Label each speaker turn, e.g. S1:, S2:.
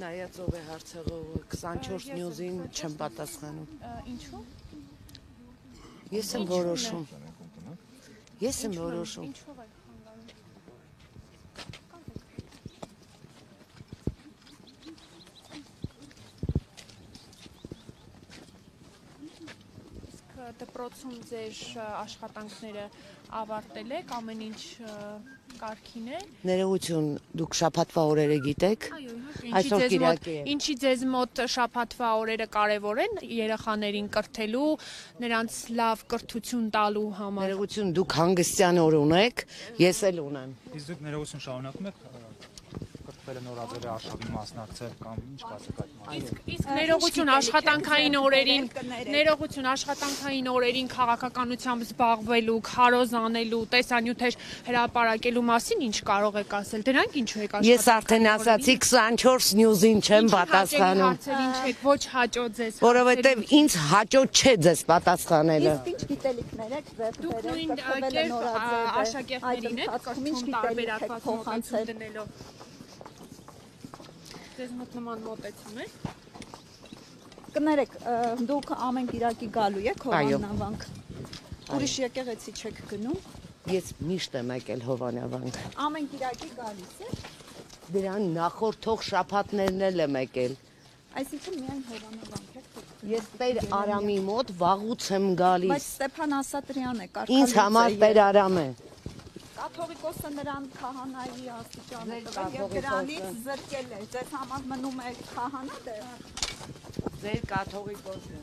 S1: Նայած ով է հարցեղողը 24 նյուզին չեմ պատասխանում։
S2: Ինչու՞։
S1: Ես եմ որոշում։ Ես եմ որոշում։
S2: Ինչով եք խանգարում։ Իսկ դպրոցում ձեր աշխատանքները ավարտել եք, ամեն ինչ կարգին է։
S1: Ներողություն, դուք շաբաթվա օրերը գիտեք։
S2: Այո,
S1: Այսօր կիրակ է։
S2: Ինչի ձեզ մոտ շաբաթվա օրերը կարևոր են երեխաներին կրթելու, նրանց լավ կրթություն տալու համար։
S1: Ներողություն, դուք հանգստյան օր ունեք, ես էլ ունեմ։
S3: Իսկ դուք ներողություն շարունակում եք կրթվելը նորաձևի արշավի մասնակցել կամ ինչ կասեք այդ մասին։
S2: Իսկ ներողություն աշխատանքային օրերին քաղաքականությամբ զբաղվելու, քարոզ անելու, տեսանյութեր հրապարակելու մասին ինչ կարող եք ասել։ Դրանք ինչու եք աշխատում։
S1: Ես արդեն ասացի 24 նյուզին չեմ պատասխանում։
S2: Ոչ հաճո ձեզ։
S1: Որովհետև ինձ հաճո չէ ձեզ պատասխանելը։
S4: Իսկ ինչ գիտելիքներ եք ձեր
S2: Դուք նույն կերպ աշակերտներին եք կրթում տարբերակված մոտեցում դնելով։ Ձեզ մոտ նման մոտեցում է։
S4: Կներեք, դուք ամեն կիրակի գալու եք Հովաննավանք։ Ուրիշ եկեղեցի չեք գնում։
S1: Ես միշտ եմ եկել Հովանավանք։
S4: Ամեն կիրակի գալիս եք։
S1: Դրան նախորդող շաբաթներն էլ եմ եկել։
S4: Այսինքն միայն Հովանավանք եք։
S1: Ես Տեր Արամի մոտ վաղուց եմ գալիս։
S4: Բայց Ստեփան Ասատրյան է
S1: Ինձ համար Տեր Արամ է։
S4: Կաթողիկոսը նրան քահանայի աստիճան է տվել եւ դրանից զրկել է։ Ձեզ համար մնում է քահանա դեր։
S1: Ձեր կաթողիկոսը։